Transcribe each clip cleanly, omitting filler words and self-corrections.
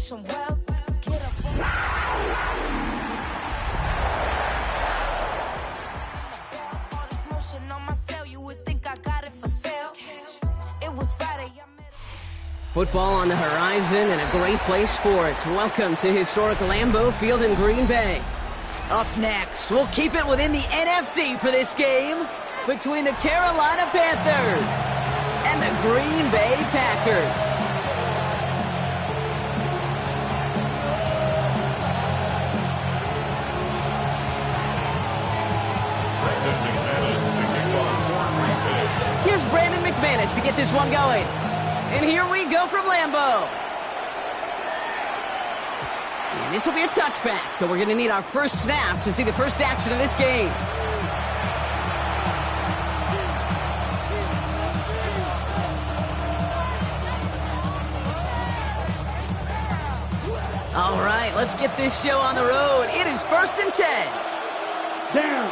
them well. Get up on all this motion on my cell, you would think I got it for sale. It was Friday, I met Football on the horizon and a great place for it. Welcome to historic Lambeau Field in Green Bay. Up next, we'll keep it within the NFC for this game between the Carolina Panthers and the Green Bay Packers. Here's Brandon McManus to get this one going. And here we go from Lambeau. And this will be a touchback, so we're going to need our first snap to see the first action of this game. All right, let's get this show on the road. It is 1st and 10. Down.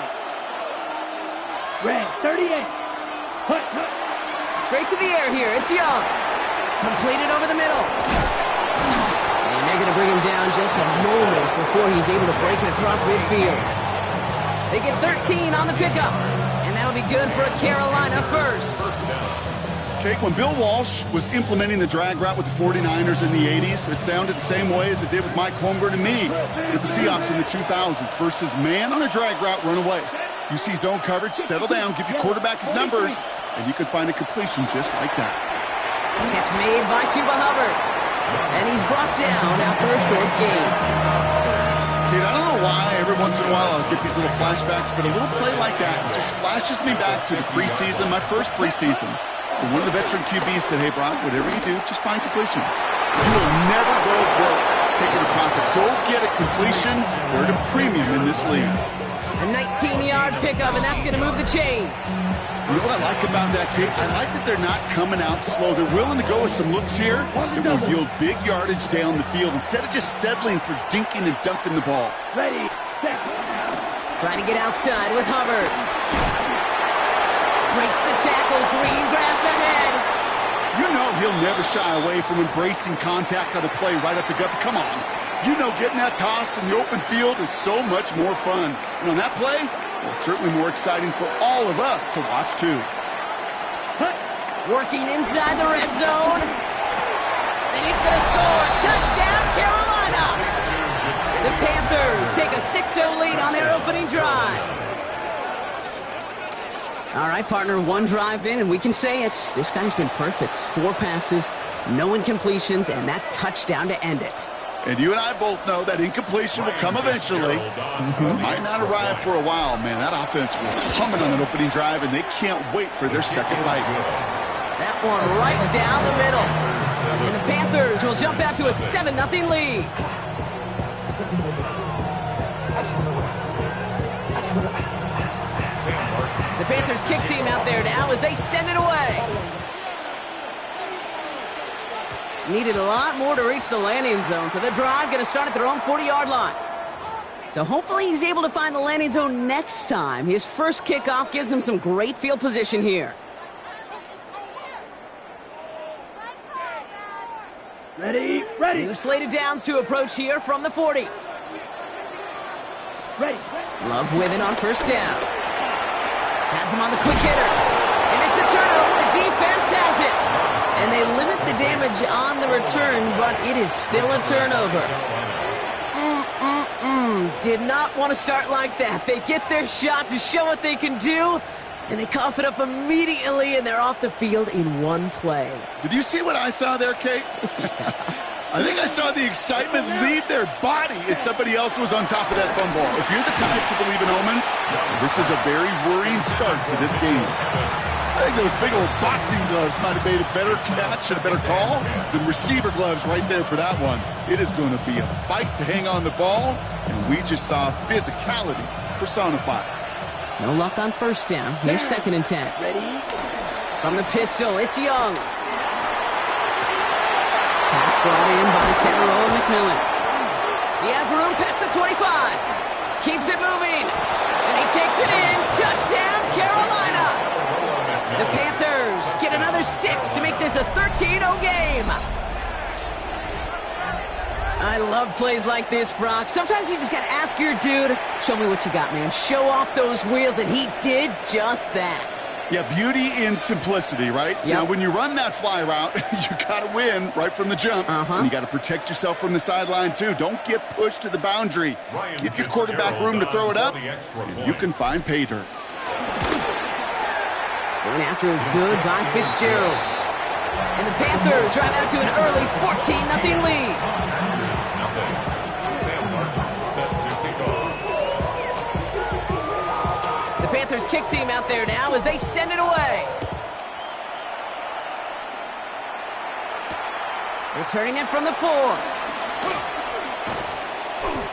Red, 38. Hut. Straight to the air here. It's Young. Completed over the middle. And they're going to bring him down just a moment before he's able to break it across midfield. They get 13 on the pickup. And that'll be good for a Carolina first. Okay, when Bill Walsh was implementing the drag route with the 49ers in the 80s, it sounded the same way as it did with Mike Holmgren and me with the Seahawks in the 2000s versus man on a drag route, run away. You see zone coverage, settle down, give your quarterback his numbers, and you can find a completion just like that. Catch made by Chuba Hubbard. And he's brought down after a short gain. Kate, I don't know why every once in a while I'll get these little flashbacks, but a little play like that just flashes me back to the preseason, my first preseason. And one of the veteran QBs said, hey, Brock, whatever you do, just find completions. You will never go broke taking a profit. Go get a completion. We're at a premium in this league. A 19-yard pickup, and that's going to move the chains. You know what I like about that, Kate? I like that they're not coming out slow. They're willing to go with some looks here that will yield big yardage down the field instead of just settling for dinking and dunking the ball. Ready, set. Trying to get outside with Hubbard. Breaks the tackle, green grass ahead. You know he'll never shy away from embracing contact on the play right up the gut. Come on. You know getting that toss in the open field is so much more fun. And on that play, well, certainly more exciting for all of us to watch too. Working inside the red zone. And he's going to score. Touchdown, Carolina! The Panthers take a 6-0 lead on their opening drive. All right, partner, one drive in, and we can say this guy's been perfect. 4 passes, no incompletions, and that touchdown to end it. And you and I both know that incompletion will come eventually. Might not arrive for a while, man. That offense was humming on that opening drive, and they can't wait for their second bite. That one right down the middle. And the Panthers will jump out to a 7-0 lead. The Panthers kick team out there now as they send it away. Needed a lot more to reach the landing zone, so the drive going to start at their own 40-yard line. So hopefully he's able to find the landing zone next time. His first kickoff gives him some great field position here. Ready. New slated downs to approach here from the 40. Ready. Love with it on first down. Has him on the quick hitter. And it's a turnover. The defense has it. And they limit the damage on the return, but it is still a turnover. Did not want to start like that. They get their shot to show what they can do, and they cough it up immediately, and they're off the field in one play. Did you see what I saw there, Kate? I think I saw the excitement leave their body as somebody else was on top of that fumble. If you're the type to believe in omens, this is a very worrying start to this game. I think those big old boxing gloves might have made a better catch and a better call than receiver gloves right there for that one. It is going to be a fight to hang on the ball, and we just saw physicality personified. No luck on first down. Here's 2nd and 10. Ready. From the pistol, it's Young. Pass brought in by Tannero McMillan. He has room past the 25. Keeps it moving. And he takes it in. Touchdown, Carolina. The Panthers get another 6 to make this a 13-0 game. I love plays like this, Brock. Sometimes you just got to ask your dude, show me what you got, man. Show off those wheels, and he did just that. Yeah, beauty in simplicity, right? Yep. Now, when you run that fly route, you got to win right from the jump. And you got to protect yourself from the sideline, too. Don't get pushed to the boundary. Give your quarterback room to throw it up, and you can find pay dirt. Going after is good by Fitzgerald. And the Panthers drive out to an early 14-0 lead. The Panthers kick team out there now as they send it away. Returning it from the 4.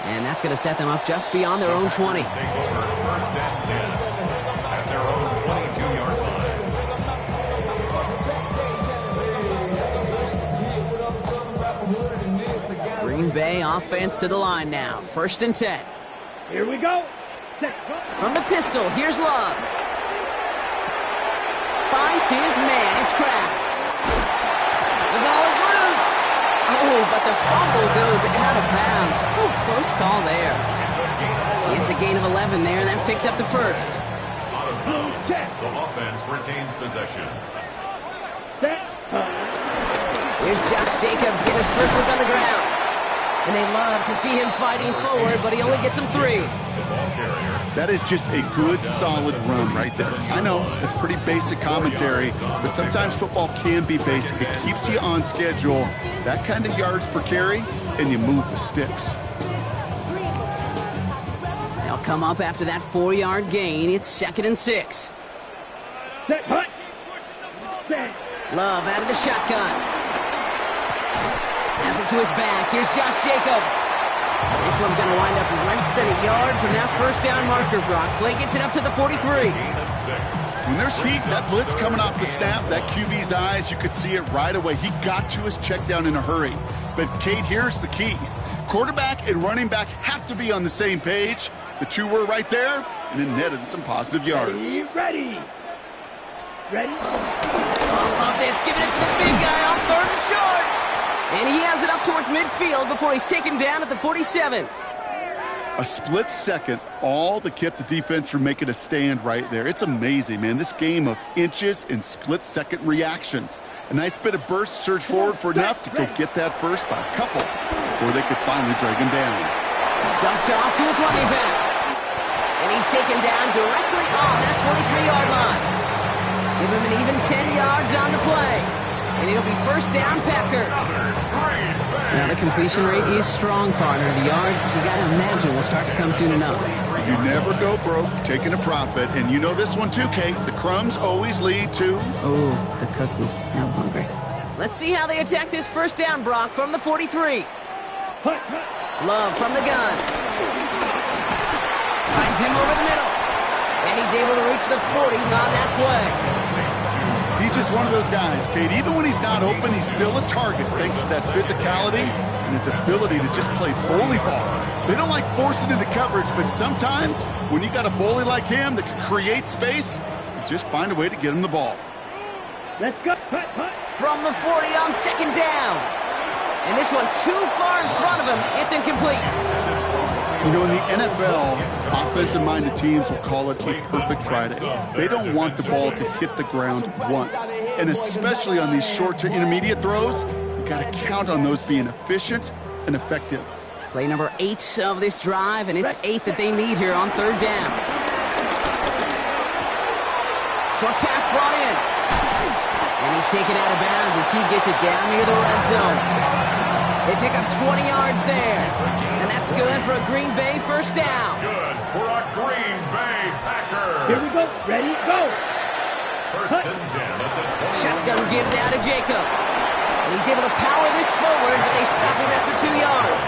And that's going to set them up just beyond their own 20. Take over first and 10 at their own 22-yard line. Green Bay offense to the line now. First and 10. Here we go. From the pistol, here's Love. Finds his man. It's Kraft. The ball is loose. Oh, but the fumble goes out of bounds. Oh, close call there. It's a gain of 11 there, and that picks up the first. Out of bounds, the offense retains possession. Here's Josh Jacobs getting his first look on the ground. And they love to see him fighting forward, but he only gets him 3. That is just a good, solid run right there. I know, it's pretty basic commentary, but sometimes football can be basic. It keeps you on schedule, that kind of yards per carry, and you move the sticks. They'll come up after that 4-yard gain. It's 2nd and 6. Love out of the shotgun. Has it to his back. Here's Josh Jacobs. This one's going to wind up less than a yard from that first down marker, Brock. Play gets it up to the 43. When there's heat, that blitz coming off the snap, that QB's eyes, you could see it right away. He got to his check down in a hurry. But, Kate, here's the key. Quarterback and running back have to be on the same page. The two were right there, and it netted some positive yards. Ready. Oh, love this. Giving it to the big guy on 3rd and short. And he has it up towards midfield before he's taken down at the 47. A split second, all that kept the defense from making a stand right there. It's amazing, man. This game of inches and split-second reactions. A nice bit of burst, surge forward for enough to go get that first by a couple before they could finally drag him down. Dumped off to his running back. And he's taken down directly on that 43-yard line. Give him an even 10 yards on the play. And it'll be first down, Packers. Now, the completion rate is strong, partner. The yards, you got to imagine, will start to come soon enough. You never go broke taking a profit. And you know this one too, Kate. The crumbs always lead to... Oh, the cookie. Now I'm hungry. Let's see how they attack this first down, Brock, from the 43. Love from the gun. Finds him over the middle. And he's able to reach the 40 on that play. He's just one of those guys, Kate. Even when he's not open, he's still a target thanks to that physicality and his ability to just play bully ball. They don't like forcing into coverage, but sometimes when you got a bully like him that can create space, you just find a way to get him the ball. Let's go. From the 40 on 2nd down. And this one too far in front of him. It's incomplete. You know, in the NFL, offensive-minded teams will call it a perfect Friday. They don't want the ball to hit the ground once. And especially on these short to intermediate throws, you got to count on those being efficient and effective. Play number 8 of this drive, and it's 8 that they need here on 3rd down. Short pass brought in. And he's taken out of bounds as he gets it down near the red zone. They pick up 20 yards there. And that's good for a Green Bay first down. Good for a Green Bay Packers. Here we go. Ready, go. First and 10 at the 20. Shotgun gives out to Jacobs. And he's able to power this forward, but they stop him after 2 yards.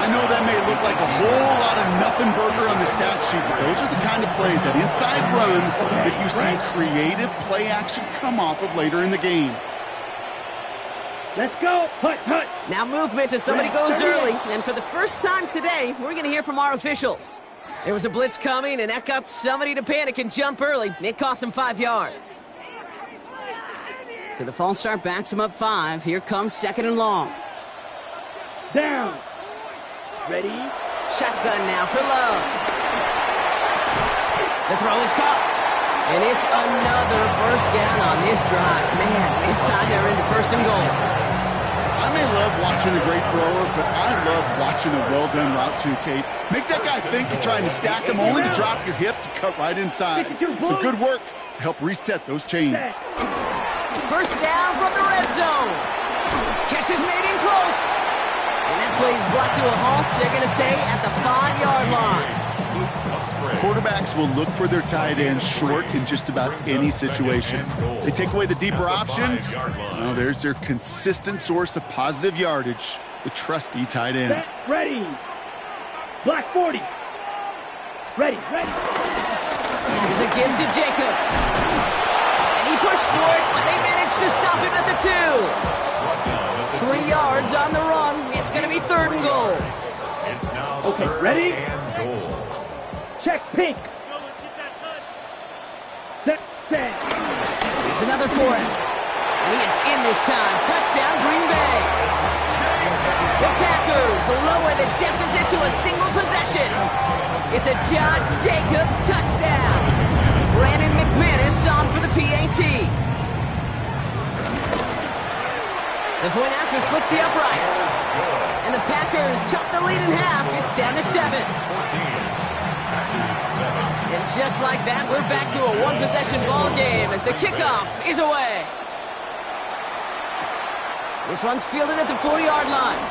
I know that may look like a whole lot of nothing burger on the stat sheet, but those are the kind of plays, that inside run, that you see creative play action come off of later in the game. Let's go. Hut. Now movement as somebody goes early. And for the first time today, we're going to hear from our officials. There was a blitz coming, and that got somebody to panic and jump early. It cost him 5 yards. So the false start backs him up 5. Here comes 2nd and long. Down. Ready. Shotgun now for Love. The throw is caught. And it's another first down on this drive. Man, this time they're into first and goal. I may love watching a great thrower, but I love watching a well-done route too, Kate. Make that guy think you're trying to stack him, only to drop your hips and cut right inside. Some good work to help reset those chains. First down from the red zone. Catch is made in close. And that play is brought to a halt, they're going to say, at the 5-yard line. Quarterbacks will look for their tight end short in just about any situation. They take away the deeper options. Well, there's their consistent source of positive yardage, the trusty tight end. Set, ready. Black 40. Ready. Here's a give to Jacobs. And he pushed for it, but they managed to stop him at the 2. 3 yards on the run. It's going to be 3rd and goal. Okay, ready? Check pink. Set. Here's another for him. And he is in this time. Touchdown, Green Bay. The Packers lower the deficit to a single possession. It's a Josh Jacobs touchdown. Brandon McManus on for the PAT. The point after splits the uprights. And the Packers chop the lead in half. It's down to 7. And just like that, we're back to a one-possession ball game as the kickoff is away. This one's fielded at the 40-yard line.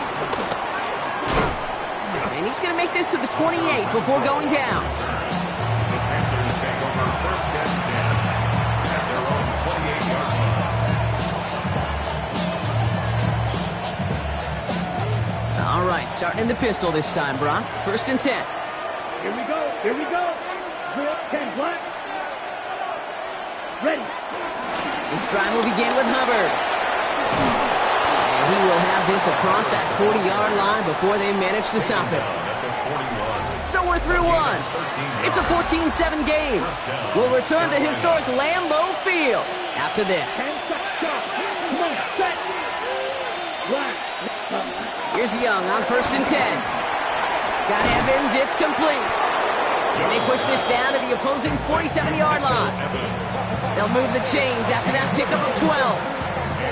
And he's going to make this to the 28 before going down. The Panthers take over 1st and 10 at their own 28-yard line. All right, starting in the pistol this time, Brock. 1st and 10. Here we go. Drill 10 black. Ready. This drive will begin with Hubbard. And he will have this across that 40-yard line before they manage to stop him. So we're through one. It's a 14-7 game. We'll return to historic Lambeau Field after this. Come on, set. Black. Here's Young on 1st and 10. Got Evans, it's complete. And they push this down to the opposing 47-yard line. They'll move the chains after that pickup of 12.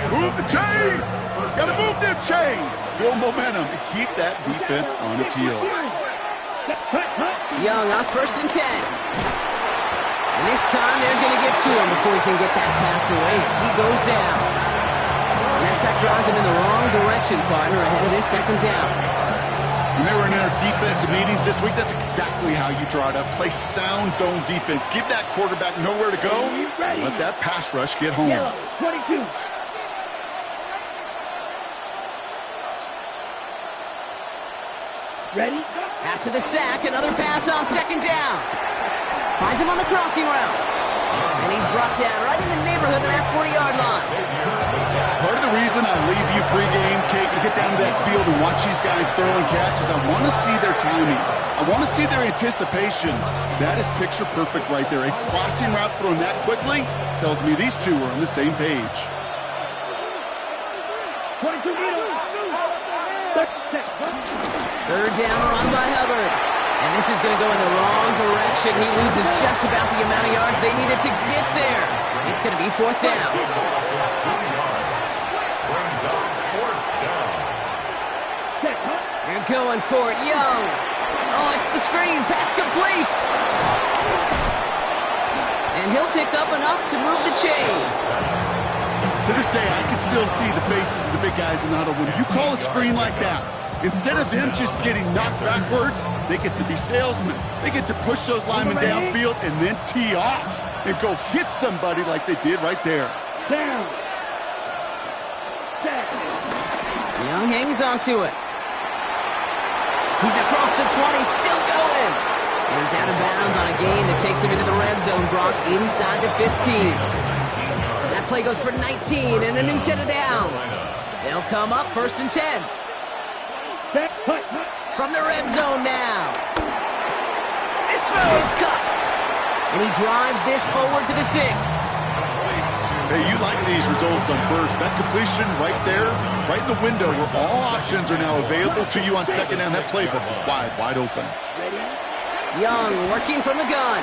Move the chains! Gotta move them chains! Build momentum and keep that defense on its heels. Young on 1st and 10. And this time they're going to get to him before he can get that pass away as he goes down. And that drives him in the wrong direction, partner, ahead of this 2nd down. When they were in our defensive meetings this week, that's exactly how you draw it up. Play sound zone defense. Give that quarterback nowhere to go. Let that pass rush get home. Yellow, 22. Ready? After the sack, another pass on 2nd down. Finds him on the crossing route. And he's brought down right in the neighborhood of that 40-yard line. Part of the reason I leave you pregame, Kate, and get down to that field and watch these guys throw and catch is I want to see their timing. I want to see their anticipation. That is picture perfect right there. A crossing route thrown that quickly tells me these two are on the same page. 22 meters. 3rd down run by Hubbard. And this is going to go in the wrong direction. He loses just about the amount of yards they needed to get there. It's going to be 4th down. They're going for it. Young. Oh, it's the screen. Pass complete. And he'll pick up enough to move the chains. To this day, I can still see the faces of the big guys in the huddle. When you call a screen like that, instead of them just getting knocked backwards, they get to be salesmen. They get to push those linemen downfield and then tee off and go hit somebody like they did right there. Down. Young hangs on to it. He's across the 20, still going. And he's out of bounds on a gain that takes him into the red zone, Brock, inside the 15. That play goes for 19 and a new set of downs. They'll come up 1st and 10. From the red zone now. This throw is cut. And he drives this forward to the 6. Hey, you like these results on first. That completion right there, right in the window where all options are now available to you on second down. That playbook wide open. Young working from the gun.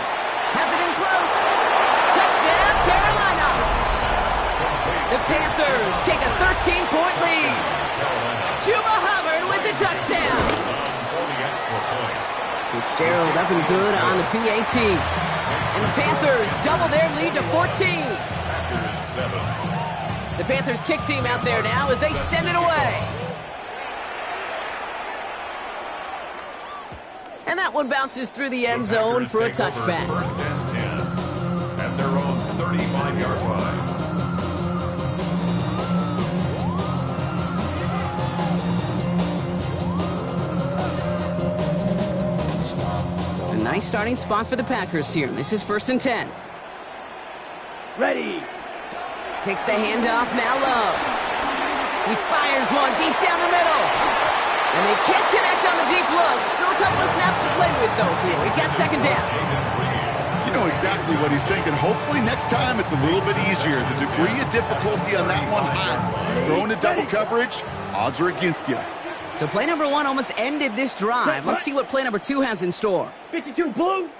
Has it in close. Touchdown, Carolina. The Panthers take a 13-point lead. Chuba Hubbard with the touchdown. Fitzgerald up and good on the PAT. And the Panthers double their lead to 14. The Panthers kick team out there now as they send it away. And that one bounces through the end zone for a touchback. First and 10 at their own 35-yard line. A nice starting spot for the Packers here. This is first and 10. Ready. Takes the handoff, now low. He fires one deep down the middle. And they can't connect on the deep look. Still a couple of snaps to play with, though, here. We've got second down. You know exactly what he's thinking. Hopefully next time it's a little bit easier. The degree of difficulty on that one high. Throwing to double coverage, odds are against you. So play number one almost ended this drive. Let's see what play number two has in store. 52 blue.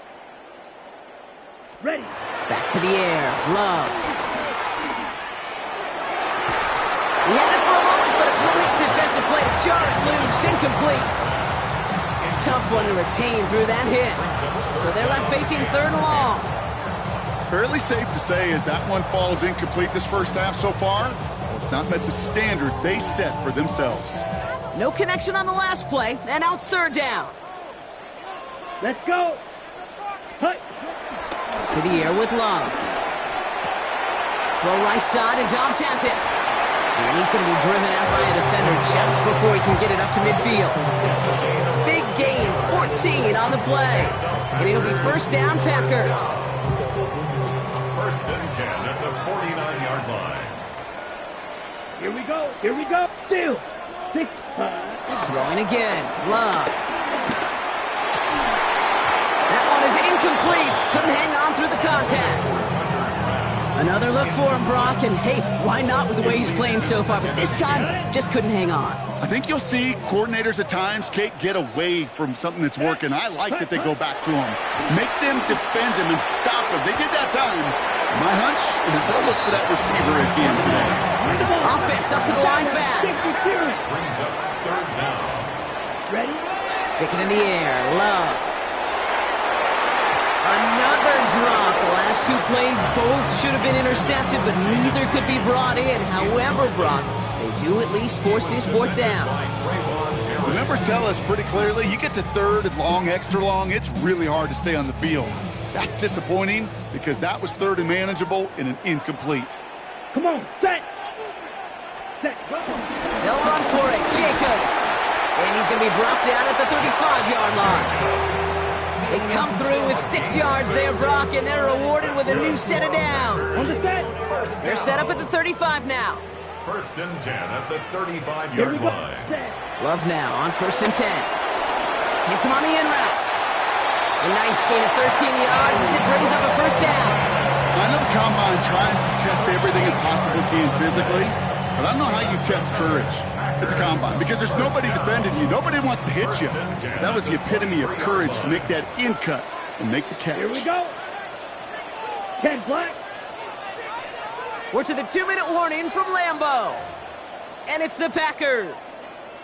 Ready. Back to the air. Love. He had it for a moment, but a great defensive play to jar it loose. Incomplete. Tough one to retain through that hit. So they're left facing third and long. Fairly safe to say as that one falls incomplete this first half so far, well, it's not met the standard they set for themselves. No connection on the last play, and now it's third down. Let's go. Hut. To the air with Love. Throw right side, and Dobbs has it. And he's going to be driven out by a defender just before he can get it up to midfield. Big gain, 14 on the play. And it'll be first down, Packers. First and 10 at the 49-yard line. Here we go. Here we go. Still. 6. Throwing again. Love. That one is incomplete. Couldn't hang on through the contact. Another look for him, Brock, and hey, why not with the way he's playing so far? But this time, just couldn't hang on. I think you'll see coordinators at times, Kate, get away from something that's working. I like that they go back to him. Make them defend him and stop him. They did that time. My hunch is they'll look for that receiver again today. Offense up to the line fast. Brings up third down. Ready. Stick it in the air. Love. Another drop. The last two plays both should have been intercepted, but neither could be brought in. However, Brock, they do at least force this fourth down. The numbers tell us pretty clearly, you get to third and long, extra long, it's really hard to stay on the field. That's disappointing because that was third and manageable in an incomplete. Come on, set. Set. Go. They'll run for it. Jacobs. And he's going to be brought down at the 35-yard line. They come through with 6 yards there, Brock, and they're rewarded with a new set of downs. They're set up at the 35 now. First and 10 at the 35-yard line. Love now on first and 10. Hits him on the in route. A nice gain of 13 yards as it brings up a first down. I know the Combine tries to test everything it possibly can physically, but I don't know how you test courage at the Combine because there's nobody defending you. Nobody wants to hit you. That was the epitome of courage to make that in cut and make the catch. Here we go. 10 black. We're to the 2-minute warning from Lambeau. And it's the Packers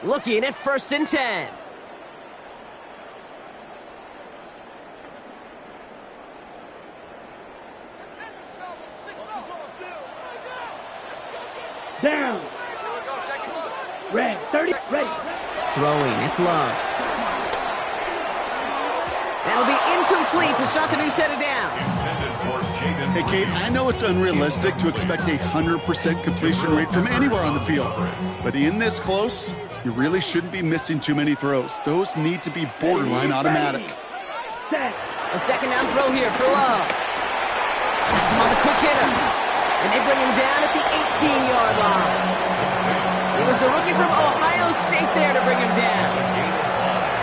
looking at first and 10. Down. Red. 30. Ready. Throwing. It's Love. That'll be incomplete to start the new set of downs. Hey, Kate, I know it's unrealistic to expect a 100% completion rate from anywhere on the field. But in this close, you really shouldn't be missing too many throws. Those need to be borderline automatic. A second down throw here for Love. That's him on the quick hitter. And they bring him down at the 18-yard line. It was the rookie from Ohio State there to bring him down.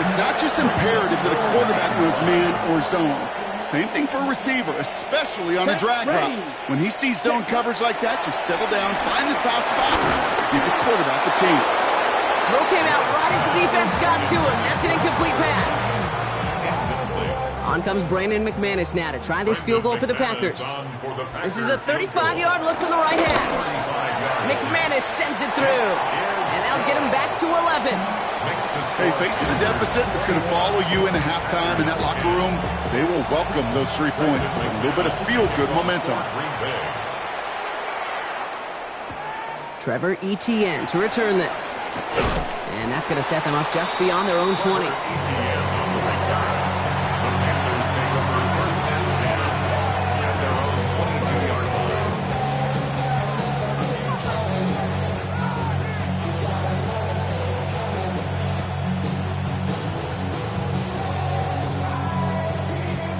It's not just imperative that a quarterback knows man or zone. Same thing for a receiver, especially on a drag route. When he sees zone coverage like that, just settle down, find the soft spot, give the quarterback a chance. Throw came out right as the defense got to him. That's an incomplete pass. On comes Brandon McManus now to try this field goal for the Packers. This is a 35-yard look from the right hash. McManus sends it through, and that'll get him back to 11. Hey, facing a deficit that's going to follow you into halftime in that locker room, they will welcome those 3 points. A little bit of feel-good momentum. Trevor Etienne to return this. And that's going to set them up just beyond their own 20.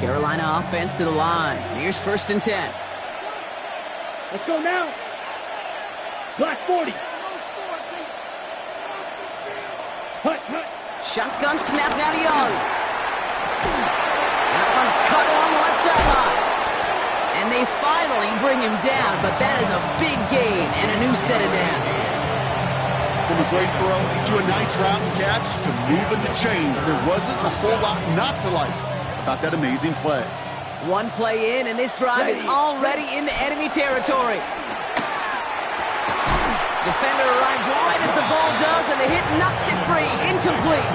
Carolina offense to the line. Here's 1st and 10. Let's go now. Black 40. Hut, hut. Shotgun snap now to Young. That one's cut along the left sideline. And they finally bring him down, but that is a big gain and a new set of downs. From a great throw to a nice route and catch to moving the chains, there wasn't a whole lot not to like about that amazing play. One play in, and this drive is already into enemy territory. Defender arrives right as the ball does, and the hit knocks it free. Incomplete.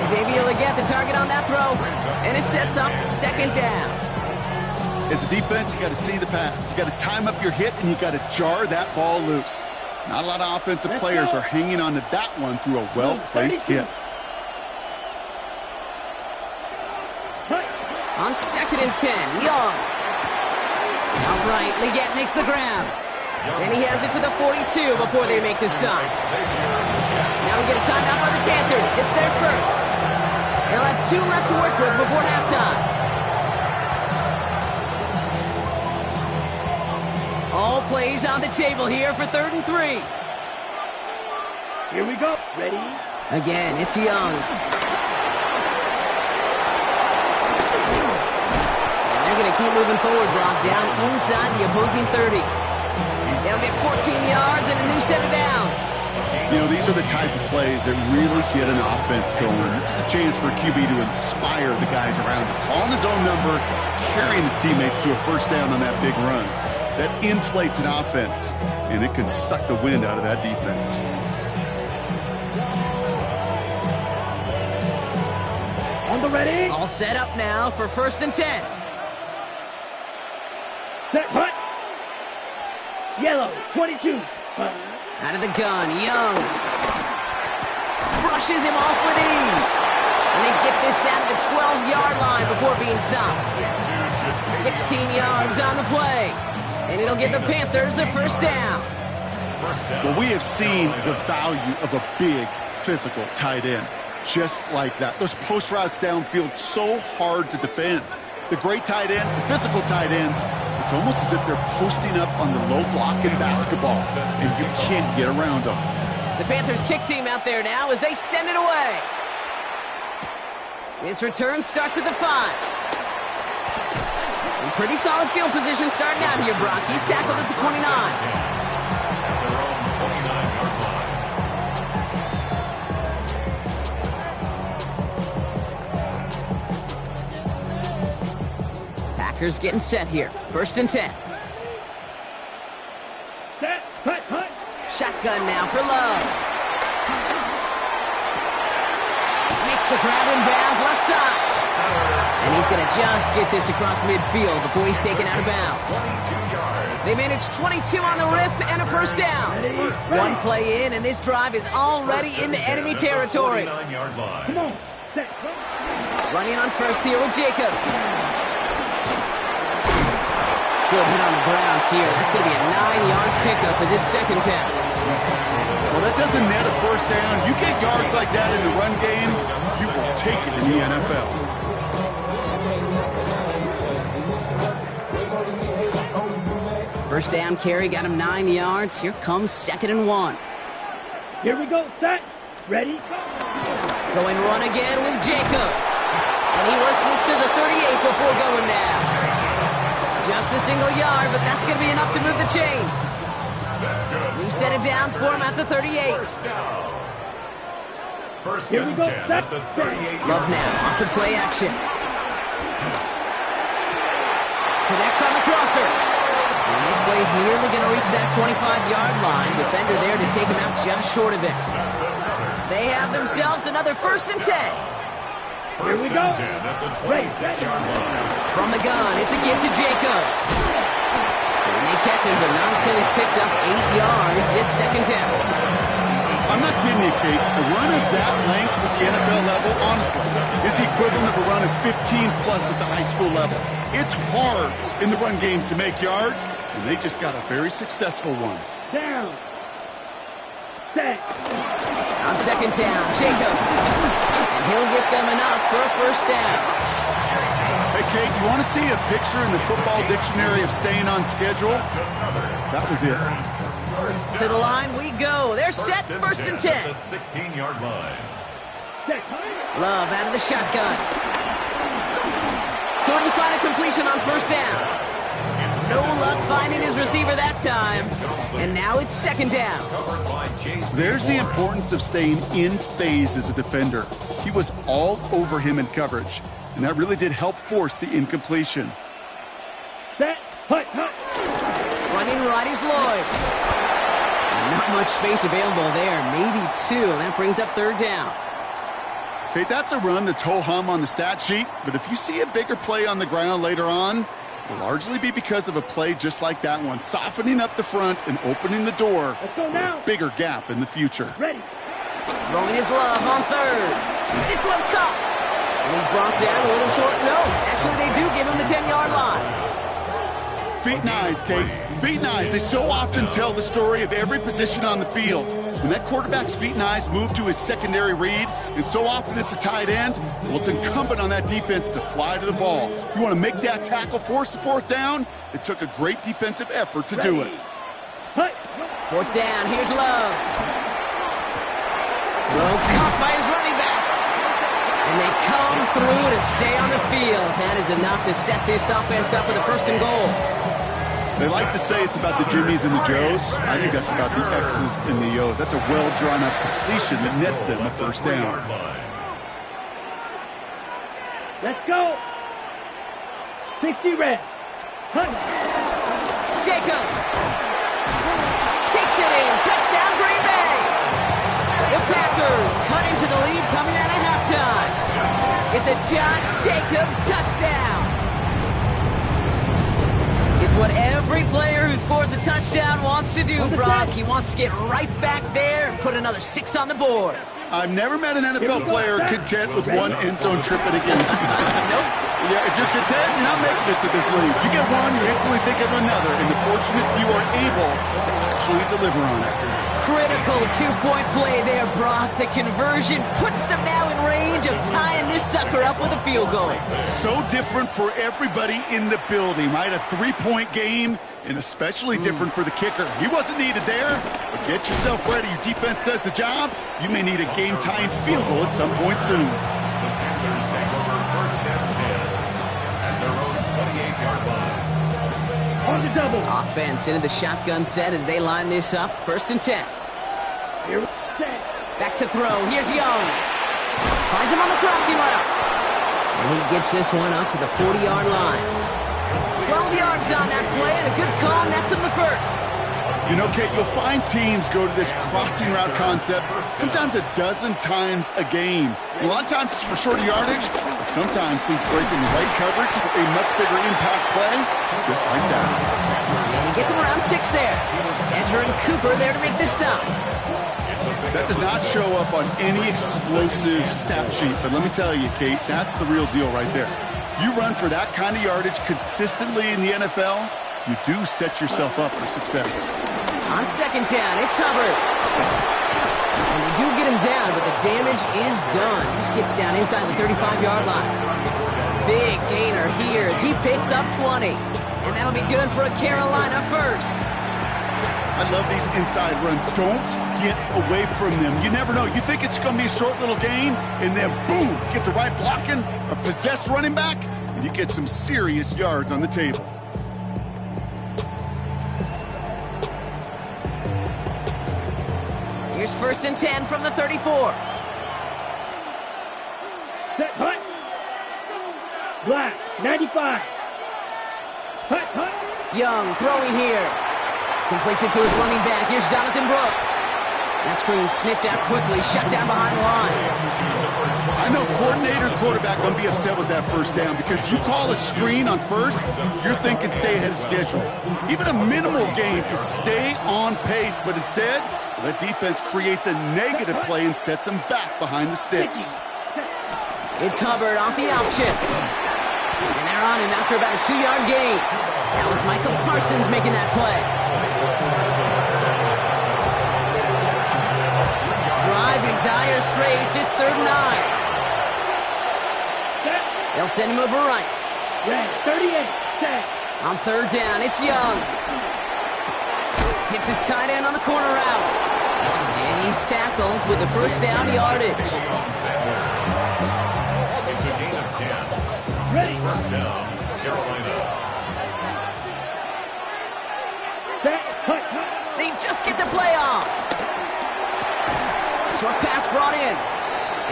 He's able to get the target on that throw, and it sets up 2nd down. As a defense, you got to see the pass. You got to time up your hit, and you got to jar that ball loose. Not a lot of offensive players are hanging on to that one through a well-placed hit. On 2nd and 10, Young. All right, Leggett makes the grab. And he has it to the 42 before they make the stop. Now we get a timeout by the Panthers. It's their first. They'll have 2 left to work with before halftime. All plays on the table here for 3rd and 3. Here we go. Ready? Again, it's Young. And they're going to keep moving forward, Brock, down inside the opposing 30. They'll get 14 yards and a new set of downs. You know, these are the type of plays that really get an offense going. This is a chance for a QB to inspire the guys around him. Calling his own number, carrying his teammates to a 1st down on that big run. That inflates an offense, and it can suck the wind out of that defense. On the ready. All set up now for 1st and 10. Set, hut. Yellow, 22. Out of the gun, Young. Brushes him off with ease. And they get this down to the 12-yard line before being stopped. 16 yards on the play. And it'll give the Panthers a 1st down. Well, we have seen the value of a big, physical tight end. Just like that. Those post routes downfield, so hard to defend. The great tight ends, the physical tight ends, it's almost as if they're posting up on the low block in basketball, and you can't get around them. The Panthers kick team out there now as they send it away. This return starts at the 5. In pretty solid field position starting out here, Brock. He's tackled at the 29. Packers getting set here. 1st and 10. Set, hut, hut. Shotgun now for Love. Makes the grab in bounds left side. And he's going to just get this across midfield before he's taken out of bounds. They managed 22 on the rip and a 1st down. One play in, and this drive is already into enemy territory. Come on. Set, Running on 1st here with Jacobs. Good hit on the grounds here. That's going to be a 9-yard pickup as it's 2nd down. Well, that doesn't net a 1st down. You get yards like that in the run game, you will take it in the NFL. First down carry got him 9 yards. Here comes 2nd and 1. Here we go. Set. Ready. Go. Going run again with Jacobs. And he works this to the 38 before going down. Just a single yard, but that's going to be enough to move the chains. New set of downs for him at the 38. First and 10 at the 38. Love now, offered play action. Connects on the crosser. And this play is nearly going to reach that 25-yard line. Defender there to take him out just short of it. They have themselves another 1st and 10. Here we go. From the gun, it's a give to Jacobs. And they catch him, but not until he's picked up 8 yards. It's 2nd down. I'm not kidding you, Kate. A run of that length at the NFL level, honestly, is the equivalent of a run of 15-plus at the high school level. It's hard in the run game to make yards, and they just got a very successful one. Down. Set. On 2nd down, Jacobs. And he'll get them enough for a 1st down. Hey, Kate, you want to see a picture in the football dictionary of staying on schedule? That was it. To the line we go. They're set, 1st and 10. The 16-yard line. Love out of the shotgun. Couldn't find a completion on 1st down. No luck finding his receiver that time. And now it's 2nd down. There's the importance of staying in phase as a defender. He was all over him in coverage, and that really did help force the incompletion. Set. Hut, hut. Running right is Lloyd. Not much space available there. Maybe 2. That brings up 3rd down. Kate, that's a run that's ho-hum on the stat sheet, but if you see a bigger play on the ground later on, it'll largely be because of a play just like that one, softening up the front and opening the door for a bigger gap in the future. Ready. Throwing his love on 3rd. This one's caught. And he's brought down a little short. No, actually they do give him the 10-yard line. Feet and eyes, Kate. Feet and eyes. They so often tell the story of every position on the field. When that quarterback's feet and eyes move to his secondary read, and so often it's a tight end, well, it's incumbent on that defense to fly to the ball. You want to make that tackle, force the 4th down? It took a great defensive effort to do it. 4th down. Here's Love. Throw caught by his running back. And they come through to stay on the field. That is enough to set this offense up with a 1st and goal. They like to say it's about the Jimmies and the Joes. I think that's about the X's and the O's. That's a well-drawn-up completion that nets them a 1st down. Let's go. 60 red. Hunt. Jacobs. Takes it in. Touchdown, Green Bay. The Packers cut into the lead coming out of halftime. It's a Josh Jacobs touchdown. It's what every player who scores a touchdown wants to do, Brock. He wants to get right back there and put another 6 on the board. I've never met an NFL player content with one end zone trip in a game. Nope. Yeah, if you're content, you're not making it to this league. You get one, you instantly think of another, and the fortunate few are able to actually deliver on it. Critical 2-point play there, Brock. The conversion puts them now in range of tying this sucker up with a field goal. So different for everybody in the building, right? A 3-point game, and especially different for the kicker. He wasn't needed there, but get yourself ready. Your defense does the job. You may need a game-tying field goal at some point soon. The Panthers take over 1st and 10 at their own 28-yard line. On the double. Offense into the shotgun set as they line this up. 1st and 10. Here. Set. Back to throw. Here's Young. Finds him on the crossing route. And he gets this one up to the 40-yard line. 12 yards on that play, and a good call nets him the 1st. You know, Kate, you'll find teams go to this crossing route concept sometimes a dozen times a game. A lot of times it's for shorter yardage, but sometimes teams break in right coverage for a much bigger impact play, just like that. And he gets him around 6 there. Edger and Cooper there to make this stop. That does not show up on any explosive stat sheet, but let me tell you, Kate, that's the real deal right there. You run for that kind of yardage consistently in the NFL, you do set yourself up for success. On 2nd down, it's Hubbard. And they do get him down, but the damage is done. This gets down inside the 35-yard line. Big gainer here as he picks up 20. And that'll be good for a Carolina 1st. I love these inside runs. Don't get away from them. You never know. You think it's going to be a short little gain, and then boom, get the right blocking, a possessed running back, and you get some serious yards on the table. Here's 1st and 10 from the 34. Set, hut. Black, 95. Hut, hut. Young throwing here. Completes it to his running back. Here's Jonathan Brooks. That screen sniffed out quickly, shut down behind the line. I know coordinator and quarterback going to be upset with that first down because you call a screen on first, you're thinking stay ahead of schedule. Even a minimal gain to stay on pace, but instead, the defense creates a negative play and sets them back behind the sticks. It's Hubbard off the option. And they're on him after about a 2-yard gain. That was Michael Parsons making that play. Driving dire straits, it's 3rd and 9. They'll send him over right. Red, 38, set. On 3rd down, it's Young. Hits his tight end on the corner route. And he's tackled with the 1st down yardage. It's a gain of 10. Ready. 1st down, Carolina. Set, hut, hut. They just get the play off. Short pass brought in.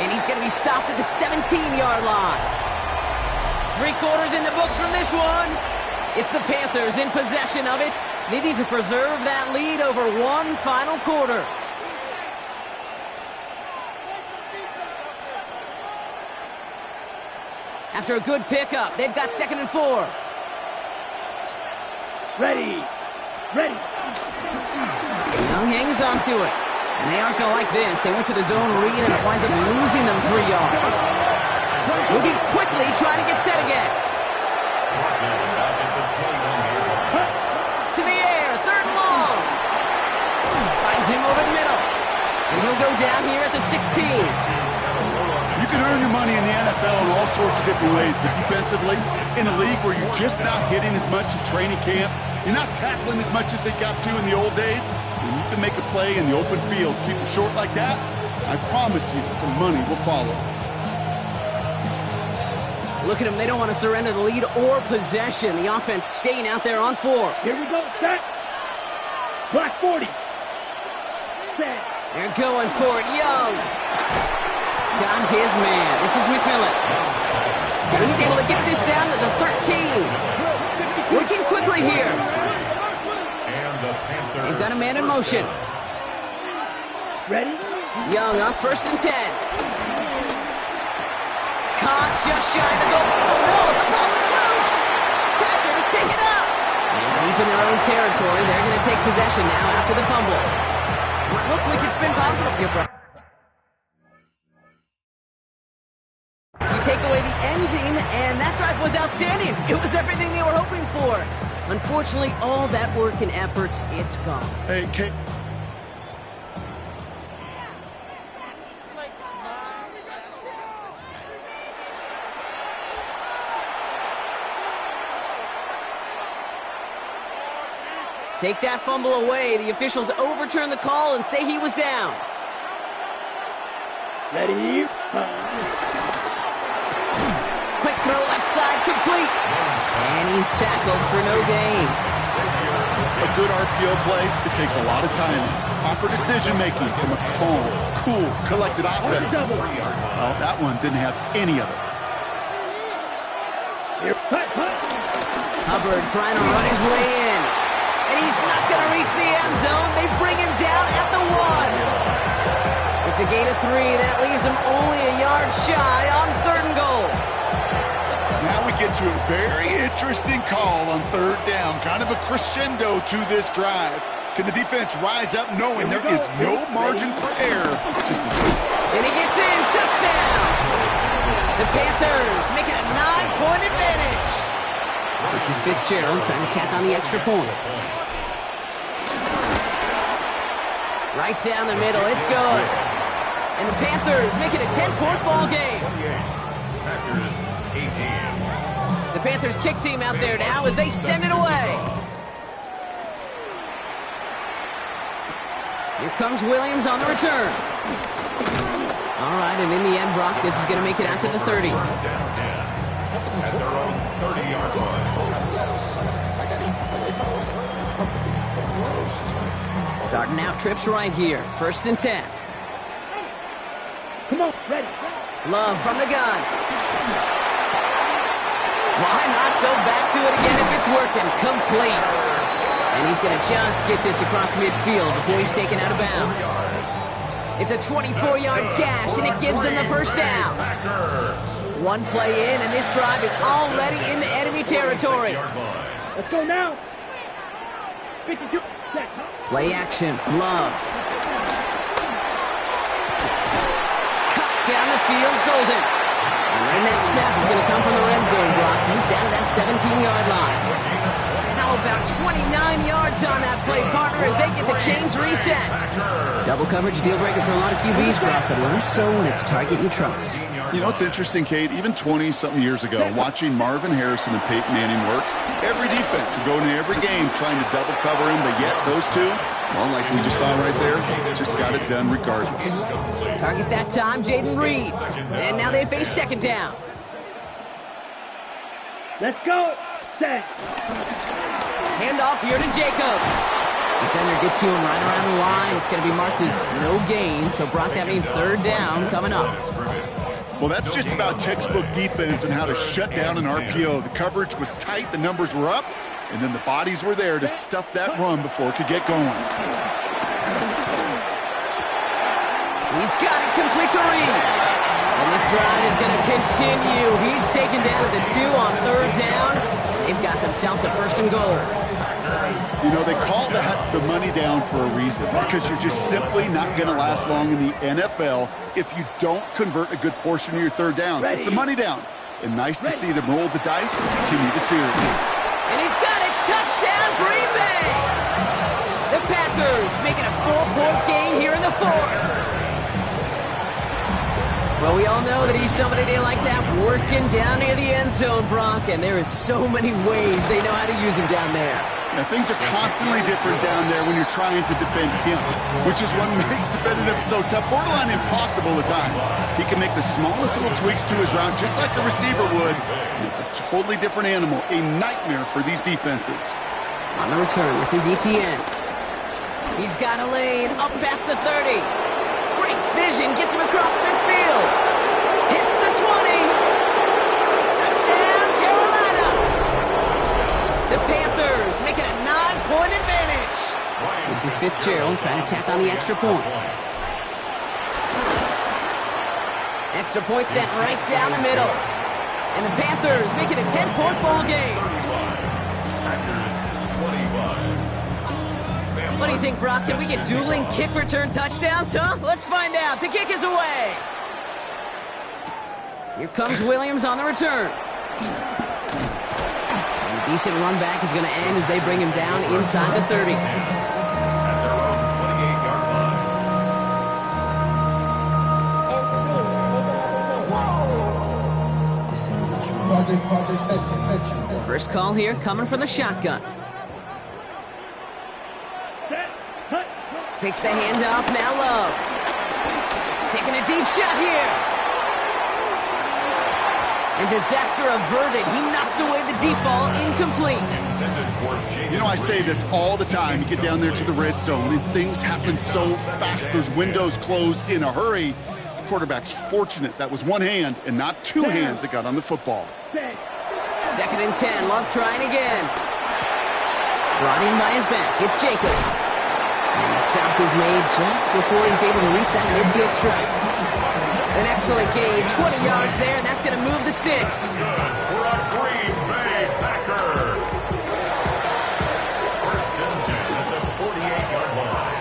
And he's going to be stopped at the 17-yard line. 3 quarters in the books from this one. It's the Panthers in possession of it, needing to preserve that lead over one final quarter. After a good pickup, they've got 2nd and 4. Ready. Ready. Young hangs on to it. And they aren't going to like this. They went to the zone read, and it winds up losing them 3 yards. Moving quickly, trying to get set again. To the air, 3rd and long. Finds him over the middle. And he'll go down here at the 16. You can earn your money in the NFL in all sorts of different ways, but defensively, in a league where you're just not hitting as much in training camp, you're not tackling as much as they got to in the old days, when you can make a play in the open field, keep them short like that, I promise you some money will follow. Look at them. They don't want to surrender the lead or possession. The offense staying out there on 4. Here we go, set. Black 40. Set. They're going for it. Young. Got his man. This is McMillan. And he's able to get this down to the 13. Working quickly here. And the Panthers. They've got a man in motion. Ready. Young on 1st and 10. Caught just shy of the goal. Oh no, the ball is loose. Packers pick it up. And deep in their own territory, they're going to take possession now after the fumble. Look, we can spin positive here, bro. You take away the ending, and that drive was outstanding. It was everything they were hoping for. Unfortunately, all that work and efforts, it's gone. Hey, Kate. Take that fumble away. The officials overturn the call and say he was down. Ready. Quick throw left side, complete. And he's tackled for no gain. A good RPO play, it takes a lot of time. Proper decision-making from a calm, cool, collected offense. Well, that one didn't have any of it. Here, hut, hut. Hubbard trying to run his way in. And he's not going to reach the end zone. They bring him down at the 1. It's a gain of 3. That leaves him only a yard shy on 3rd and goal. Now we get to a very interesting call on 3rd down. Kind of a crescendo to this drive. Can the defense rise up knowing there is no margin for error? Just a And he gets in. Touchdown. The Panthers making a 9-point advantage. This is Fitzgerald trying to tack on the extra point. Right down the middle. It's good. And the Panthers make it a 10-point ball game. Packers 18. The Panthers kick team out there now as they send it away. Here comes Williams on the return. All right, and in the end, Brock, this is going to make it out to the 30. First and 10. At their own 30-yard line. Starting out trips right here. First and 10. Come on, ready. Love from the gun. Why not go back to it again if it's working? Complete. And he's going to just get this across midfield before he's taken out of bounds. It's a 24-yard gash, and it gives them the first down. One play in, and this drive is already into enemy territory. Let's go now. 52. Play action. Love. Cut down the field, Golden. And their next snap is going to come from the red zone, Brock. He's down to that 17-yard line. How about 29 yards on that play, partner, as they get the chains reset? Double coverage deal breaker for a lot of QBs, Brock, but less so when it's a target you trust. You know, it's interesting, Kate, even 20-something years ago, watching Marvin Harrison and Peyton Manning work, every defense would go into every game trying to double cover him, but yet those two, well, like we just saw right there, just got it done regardless. Target that time, Jaden Reed. And now they face second down. Let's go. Set. Handoff here to Jacobs. Defender gets to him right around the line. It's going to be marked as no gain. So, Brock, that means third down coming up. Well, that's just about textbook defense and how to shut down an RPO. The coverage was tight, the numbers were up, and then the bodies were there to stuff that run before it could get going. He's got it complete to Reed. And this drive is going to continue. He's taken down at the 2 on third down. They've got themselves a first and goal. You know, they call that the money down for a reason, because you're just simply not going to last long in the NFL if you don't convert a good portion of your third downs. It's the money down. And nice to see them roll the dice and continue the series. And he's got it. Touchdown, Green Bay. The Packers making a 4-point game here in the fourth. Well, we all know that he's somebody they like to have working down near the end zone, Brock, and there is so many ways they know how to use him down there. Now, things are constantly different down there when you're trying to defend him, which is what makes defending him so tough, borderline impossible at times. He can make the smallest little tweaks to his route just like a receiver would, and it's a totally different animal, a nightmare for these defenses. On the return, this is ETN. He's got a lane up past the 30. Great vision, gets him across midfield. Hits the 20. Touchdown, Carolina. The Panthers making a 9-point advantage. This is Fitzgerald trying to tack on the extra point. Extra point sent right down the middle. And the Panthers making a 10-point ball game. What do you think, Brock? Can we get dueling kick return touchdowns, huh? Let's find out. The kick is away. Here comes Williams on the return. And a decent run back is going to end as they bring him down inside the 30. First call here coming from the shotgun. Takes the handoff, now Love. Taking a deep shot here. And disaster averted. He knocks away the deep ball, incomplete. You know, I say this all the time. You get down there to the red zone, and things happen so fast. Those windows close in a hurry. The quarterback's fortunate. That was one hand and not two hands that got on the football. Second and 10. Love trying again. Brought in by his back. It's Jacobs. And the stop is made just before he's able to reach that midfield strike. An excellent gain, 20 yards there, and that's going to move the sticks. For a Green Bay Packer. First and 10 at the 48-yard line.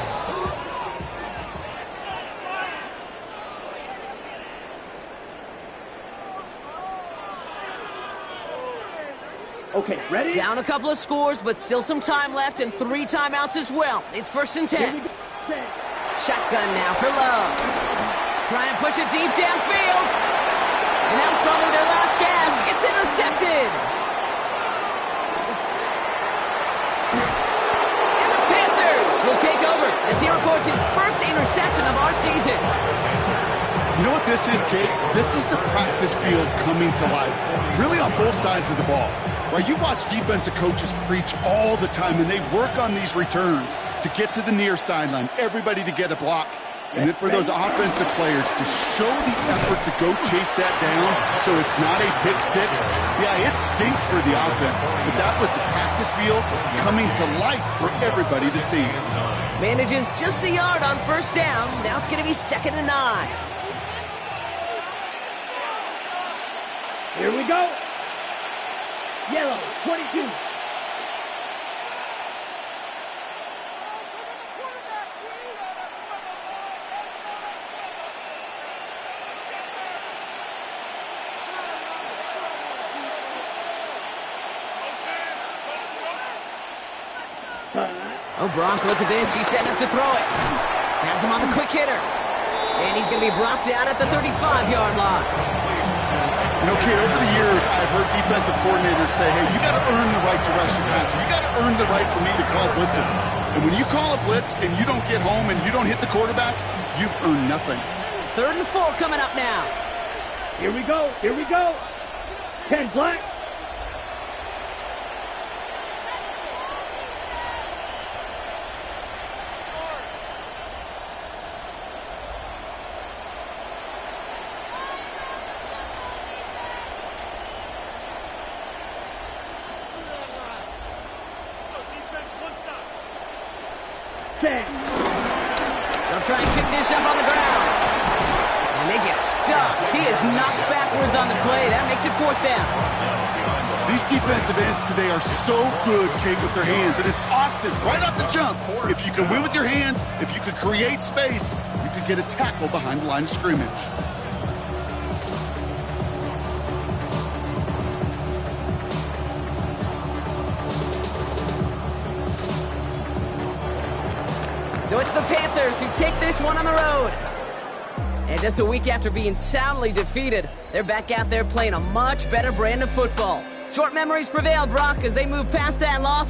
Okay, ready? Down a couple of scores, but still some time left and 3 timeouts as well. It's first and 10. Shotgun now for Love. Trying to push it deep downfield. And that was probably their last gasp. It's intercepted. And the Panthers will take over. as he records his first interception of our season. You know what this is, Kate? This is the practice field coming to life, really on both sides of the ball. Right, you watch defensive coaches preach all the time, and they work on these returns to get to the near sideline, everybody to get a block. And then for those offensive players to show the effort to go chase that down so it's not a pick six, yeah, it stinks for the offense. But that was the practice field coming to life for everybody to see. Manages just a yard on first down. Now it's going to be 2nd and 9. Here we go. Yellow, 22. Oh, Brock, look at this. He's setting up to throw it. Has him on the quick hitter. And he's going to be brought down at the 35-yard line. You know, Kate, over the years, I've heard defensive coordinators say, hey, you got to earn the right to rush the passer. You got to earn the right for me to call blitzes. And when you call a blitz and you don't get home and you don't hit the quarterback, you've earned nothing. 3rd and 4 coming up now. Here we go. Here we go. 10 black. They'll try and pick this up on the ground. And they get stuffed. He is knocked backwards on the play. That makes it 4th down. These defensive ends today are so good, Kate, with their hands. And it's often, right off the jump, if you can win with your hands, if you can create space, you can get a tackle behind the line of scrimmage. So it's the Panthers who take this one on the road. And just a week after being soundly defeated, they're back out there playing a much better brand of football. Short memories prevail, Brock, as they move past that loss.